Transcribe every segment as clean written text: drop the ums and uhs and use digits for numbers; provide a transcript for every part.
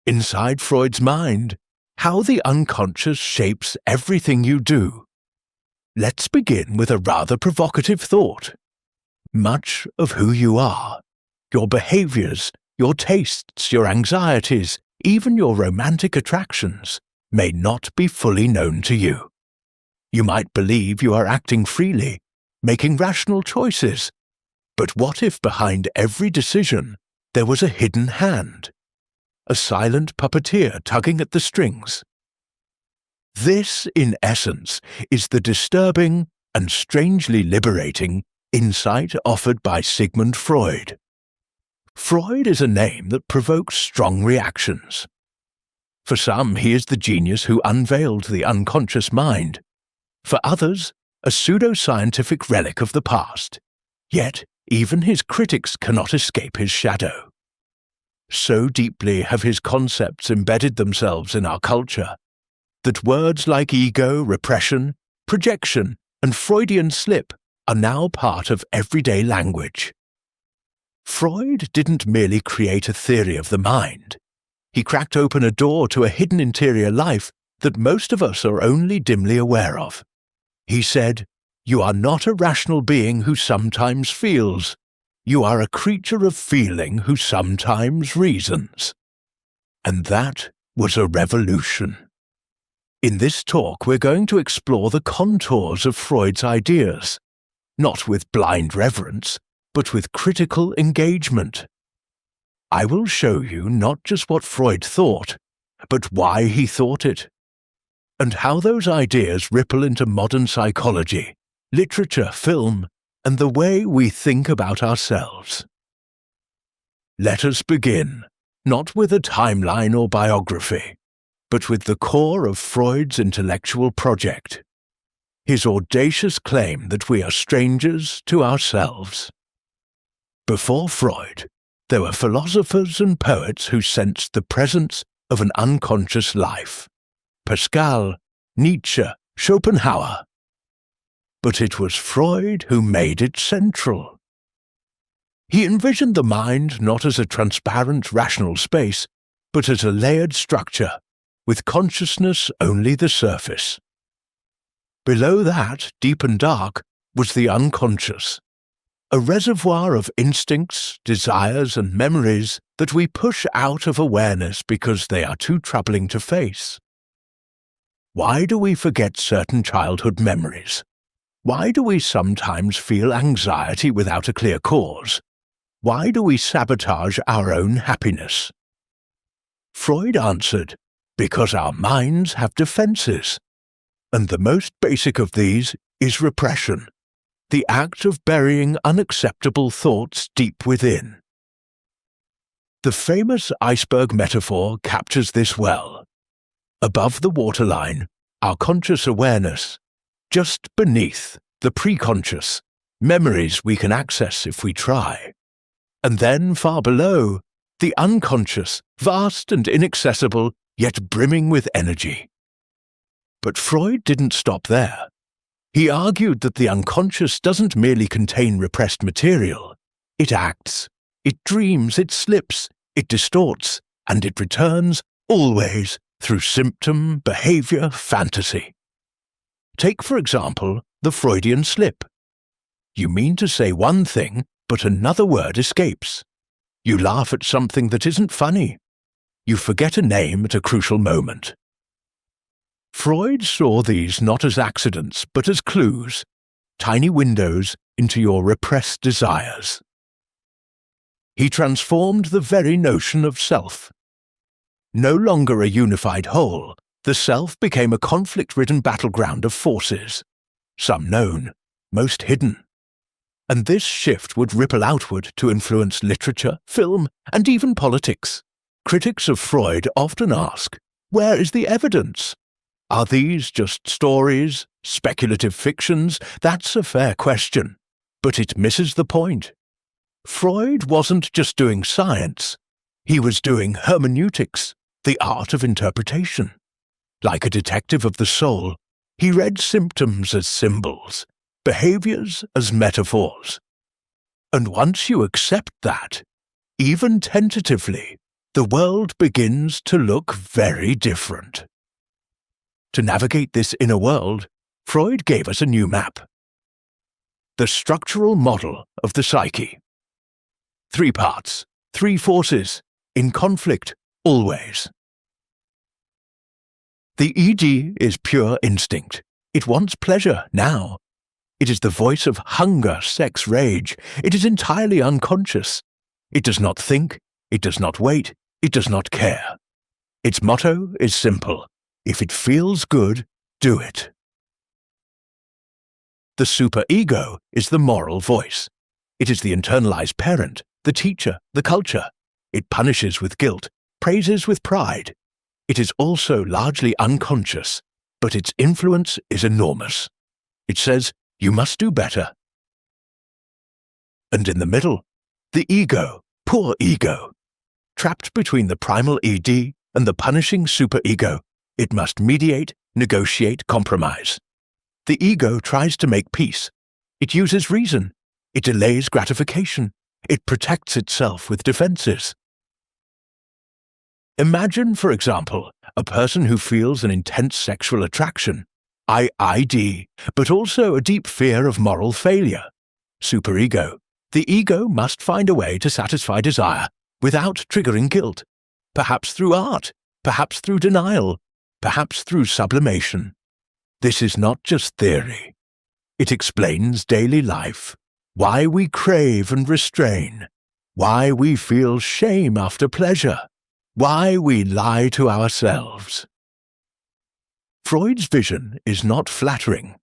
inside Freud's mind, how the unconscious shapes everything you do. Let's begin with a rather provocative thought. Much of who you are, your behaviors, your tastes, your anxieties, even your romantic attractions, may not be fully known to you. You might believe you are acting freely, making rational choices, but what if behind every decision there was a hidden hand, a silent puppeteer tugging at the strings? This, in essence, is the disturbing and strangely liberating insight offered by Sigmund Freud. Freud is a name that provokes strong reactions. For some, he is the genius who unveiled the unconscious mind. For others, a pseudo-scientific relic of the past. Yet, even his critics cannot escape his shadow. So deeply have his concepts embedded themselves in our culture that words like ego, repression, projection, and Freudian slip are now part of everyday language. Freud didn't merely create a theory of the mind. He cracked open a door to a hidden interior life that most of us are only dimly aware of. He said, "You are not a rational being who sometimes feels. You are a creature of feeling who sometimes reasons." And that was a revolution. In this talk, we're going to explore the contours of Freud's ideas, not with blind reverence, but with critical engagement. I will show you not just what Freud thought, but why he thought it, and how those ideas ripple into modern psychology, literature, film, and the way we think about ourselves. Let us begin, not with a timeline or biography, but with the core of Freud's intellectual project, his audacious claim that we are strangers to ourselves. Before Freud, there were philosophers and poets who sensed the presence of an unconscious life. Pascal, Nietzsche, Schopenhauer. But it was Freud who made it central. He envisioned the mind not as a transparent, rational space, but as a layered structure, with consciousness only the surface. Below that, deep and dark, was the unconscious, a reservoir of instincts, desires, and memories that we push out of awareness because they are too troubling to face. Why do we forget certain childhood memories? Why do we sometimes feel anxiety without a clear cause? Why do we sabotage our own happiness? Freud answered, because our minds have defenses, and the most basic of these is repression, the act of burying unacceptable thoughts deep within. The famous iceberg metaphor captures this well. Above the waterline, our conscious awareness, just beneath, the preconscious, memories we can access if we try, and then far below, the unconscious, vast and inaccessible, yet brimming with energy. But Freud didn't stop there. He argued that the unconscious doesn't merely contain repressed material. It acts, it dreams, it slips, it distorts, and it returns, always, through symptom, behavior, fantasy. Take, for example, the Freudian slip. You mean to say one thing, but another word escapes. You laugh at something that isn't funny. You forget a name at a crucial moment. Freud saw these not as accidents, but as clues, tiny windows into your repressed desires. He transformed the very notion of self. No longer a unified whole, the self became a conflict-ridden battleground of forces, some known, most hidden. And this shift would ripple outward to influence literature, film, and even politics. Critics of Freud often ask, where is the evidence? Are these just stories, speculative fictions? That's a fair question, but it misses the point. Freud wasn't just doing science, he was doing hermeneutics, the art of interpretation. Like a detective of the soul, he read symptoms as symbols, behaviors as metaphors. And once you accept that, even tentatively, the world begins to look very different. To navigate this inner world, Freud gave us a new map. The structural model of the psyche. 3 parts, 3 forces, in conflict always. The ED is pure instinct. It wants pleasure now. It is the voice of hunger, sex, rage. It is entirely unconscious. It does not think. It does not wait. It does not care. Its motto is simple. If it feels good, do it. The superego is the moral voice. It is the internalized parent, the teacher, the culture. It punishes with guilt, praises with pride. It is also largely unconscious, but its influence is enormous. It says, you must do better. And in the middle, the ego, poor ego. Trapped between the primal ED and the punishing superego, it must mediate, negotiate, compromise. The ego tries to make peace. It uses reason. It delays gratification. It protects itself with defenses. Imagine, for example, a person who feels an intense sexual attraction, ID, but also a deep fear of moral failure. Superego. The ego must find a way to satisfy desire without triggering guilt, perhaps through art, perhaps through denial, perhaps through sublimation. This is not just theory. It explains daily life, why we crave and restrain, why we feel shame after pleasure, why we lie to ourselves. Freud's vision is not flattering.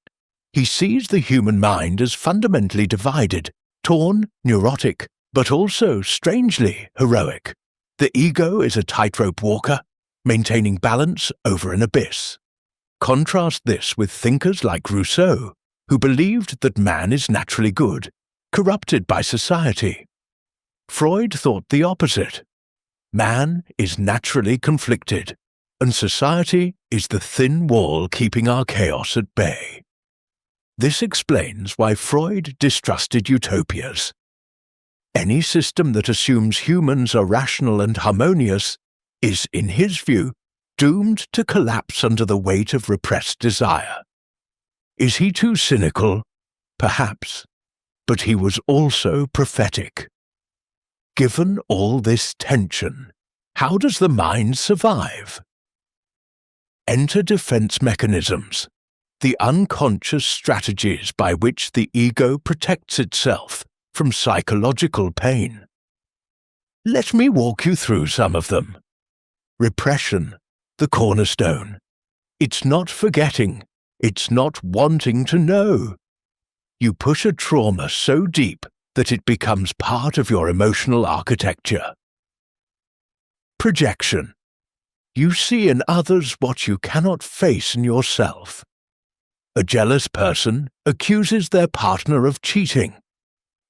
He sees the human mind as fundamentally divided, torn, neurotic, but also strangely heroic. The ego is a tightrope walker, maintaining balance over an abyss. Contrast this with thinkers like Rousseau, who believed that man is naturally good, corrupted by society. Freud thought the opposite. Man is naturally conflicted, and society is the thin wall keeping our chaos at bay. This explains why Freud distrusted utopias. Any system that assumes humans are rational and harmonious is, in his view, doomed to collapse under the weight of repressed desire. Is he too cynical? Perhaps. But he was also prophetic. Given all this tension, how does the mind survive? Enter defense mechanisms, the unconscious strategies by which the ego protects itself from psychological pain. Let me walk you through some of them. Repression, the cornerstone. It's not forgetting, it's not wanting to know. You push a trauma so deep that it becomes part of your emotional architecture. Projection. You see in others what you cannot face in yourself. A jealous person accuses their partner of cheating.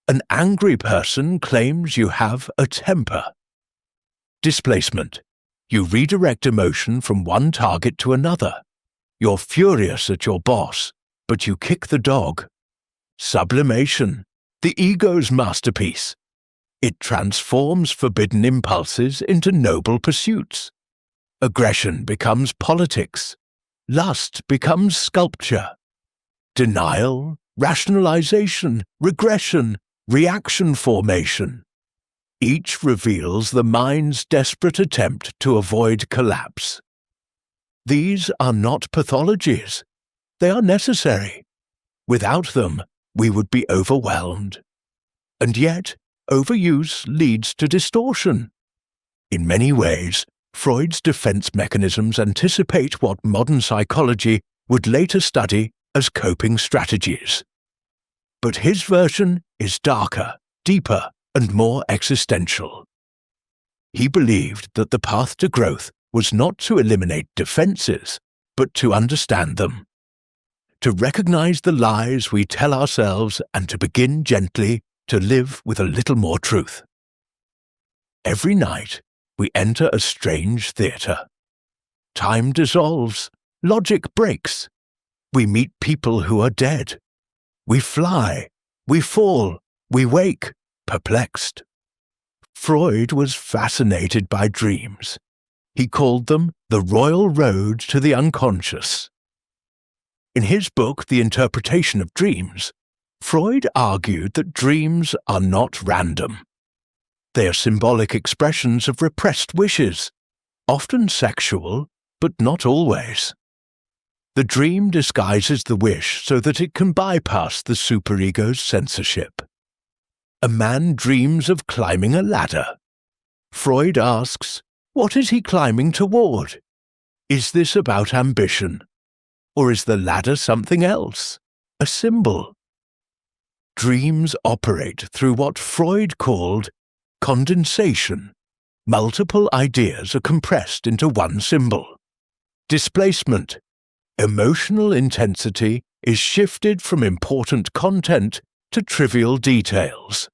An angry person claims you have a temper. Displacement. You redirect emotion from one target to another. You're furious at your boss, but you kick the dog. Sublimation. The ego's masterpiece. It transforms forbidden impulses into noble pursuits. Aggression becomes politics. Lust becomes sculpture. Denial, rationalization, regression, reaction formation. Each reveals the mind's desperate attempt to avoid collapse. These are not pathologies. They are necessary. Without them, we would be overwhelmed. And yet, overuse leads to distortion. In many ways, Freud's defense mechanisms anticipate what modern psychology would later study as coping strategies. But his version is darker, deeper, and more existential. He believed that the path to growth was not to eliminate defenses, but to understand them. To recognize the lies we tell ourselves and to begin gently to live with a little more truth. Every night, we enter a strange theater. Time dissolves, logic breaks. We meet people who are dead. We fly, we fall, we wake, perplexed. Freud was fascinated by dreams. He called them the royal road to the unconscious. In his book, The Interpretation of Dreams, Freud argued that dreams are not random. They are symbolic expressions of repressed wishes, often sexual, but not always. The dream disguises the wish so that it can bypass the superego's censorship. A man dreams of climbing a ladder. Freud asks, what is he climbing toward? Is this about ambition? Or is the ladder something else, a symbol? Dreams operate through what Freud called condensation. Multiple ideas are compressed into one symbol. Displacement. Emotional intensity is shifted from important content to trivial details.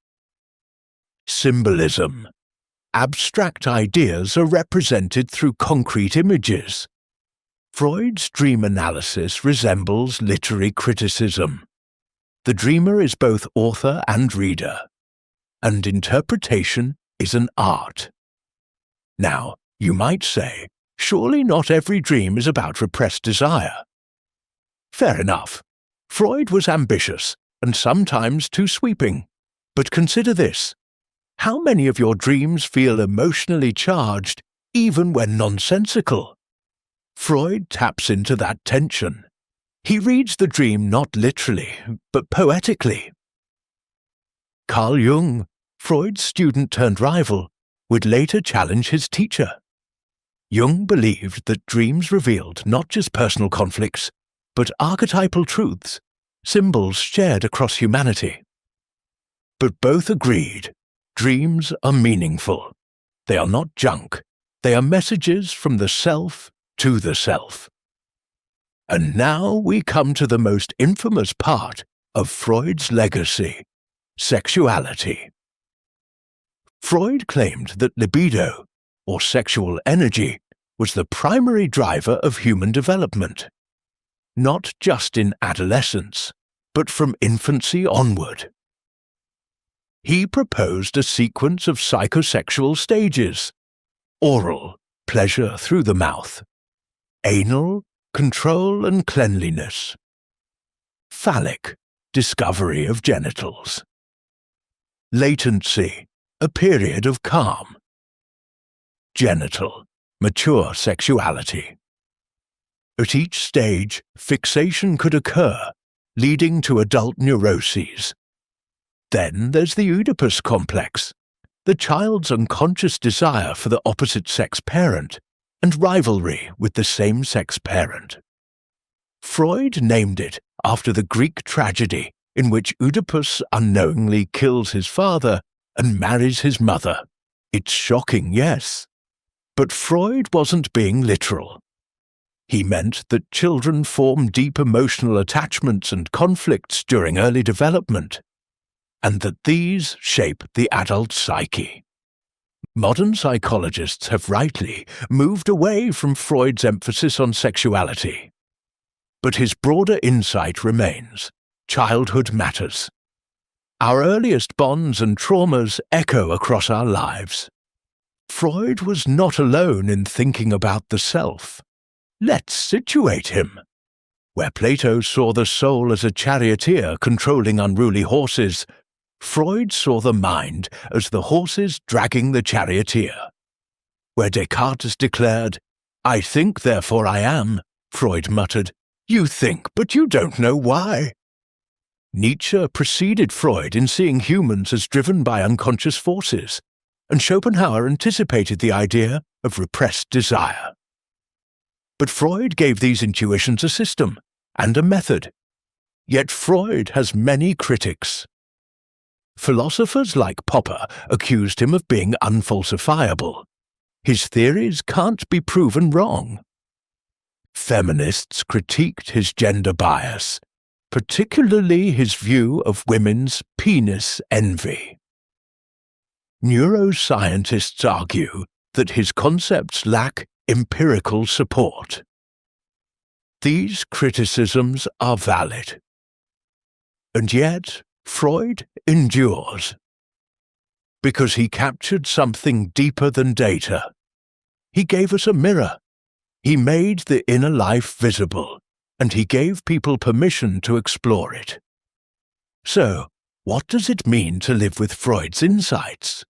Symbolism. Abstract ideas are represented through concrete images. Freud's dream analysis resembles literary criticism. The dreamer is both author and reader, and interpretation is an art. Now, you might say, surely not every dream is about repressed desire. Fair enough. Freud was ambitious and sometimes too sweeping. But consider this. How many of your dreams feel emotionally charged, even when nonsensical? Freud taps into that tension. He reads the dream not literally, but poetically. Carl Jung, Freud's student-turned-rival, would later challenge his teacher. Jung believed that dreams revealed not just personal conflicts, but archetypal truths, symbols shared across humanity. But both agreed, dreams are meaningful. They are not junk. They are messages from the self to the self. And now we come to the most infamous part of Freud's legacy, sexuality. Freud claimed that libido, or sexual energy, was the primary driver of human development. Not just in adolescence, but from infancy onward. He proposed a sequence of psychosexual stages: oral, pleasure through the mouth; anal, control and cleanliness; phallic, discovery of genitals; latency, a period of calm; genital, mature sexuality. At each stage, fixation could occur, leading to adult neuroses. Then there's the Oedipus complex, the child's unconscious desire for the opposite-sex parent, and rivalry with the same-sex parent. Freud named it after the Greek tragedy in which Oedipus unknowingly kills his father and marries his mother. It's shocking, yes. But Freud wasn't being literal. He meant that children form deep emotional attachments and conflicts during early development, and that these shape the adult psyche. Modern psychologists have rightly moved away from Freud's emphasis on sexuality. But his broader insight remains: childhood matters. Our earliest bonds and traumas echo across our lives. Freud was not alone in thinking about the self. Let's situate him. Where Plato saw the soul as a charioteer controlling unruly horses, Freud saw the mind as the horses dragging the charioteer. Where Descartes declared, "I think, therefore I am," Freud muttered, "You think, but you don't know why." Nietzsche preceded Freud in seeing humans as driven by unconscious forces, and Schopenhauer anticipated the idea of repressed desire. But Freud gave these intuitions a system and a method. Yet Freud has many critics. Philosophers like Popper accused him of being unfalsifiable. His theories can't be proven wrong. Feminists critiqued his gender bias, particularly his view of women's penis envy. Neuroscientists argue that his concepts lack empirical support. These criticisms are valid. And yet, Freud endures. because he captured something deeper than data. He gave us a mirror. He made the inner life visible, and he gave people permission to explore it. So, what does it mean to live with Freud's insights?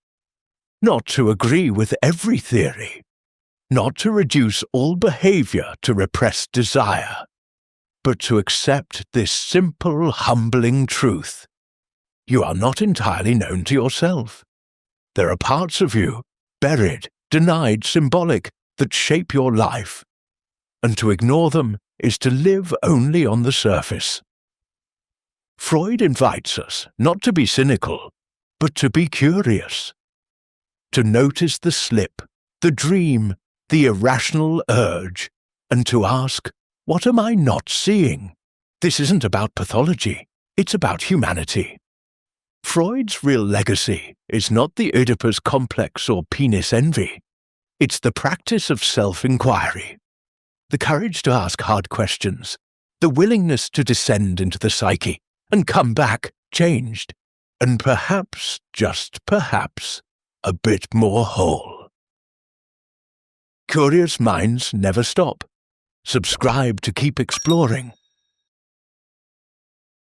Not to agree with every theory, not to reduce all behavior to repressed desire, but to accept this simple, humbling truth. You are not entirely known to yourself. There are parts of you, buried, denied, symbolic, that shape your life, and to ignore them is to live only on the surface. Freud invites us not to be cynical, but to be curious, to notice the slip, the dream, the irrational urge, and to ask, what am I not seeing? This isn't about pathology, it's about humanity. Freud's real legacy is not the Oedipus complex or penis envy. It's the practice of self-inquiry, the courage to ask hard questions, the willingness to descend into the psyche and come back changed, and perhaps, just perhaps, a bit more whole. Curious minds never stop. Subscribe to keep exploring.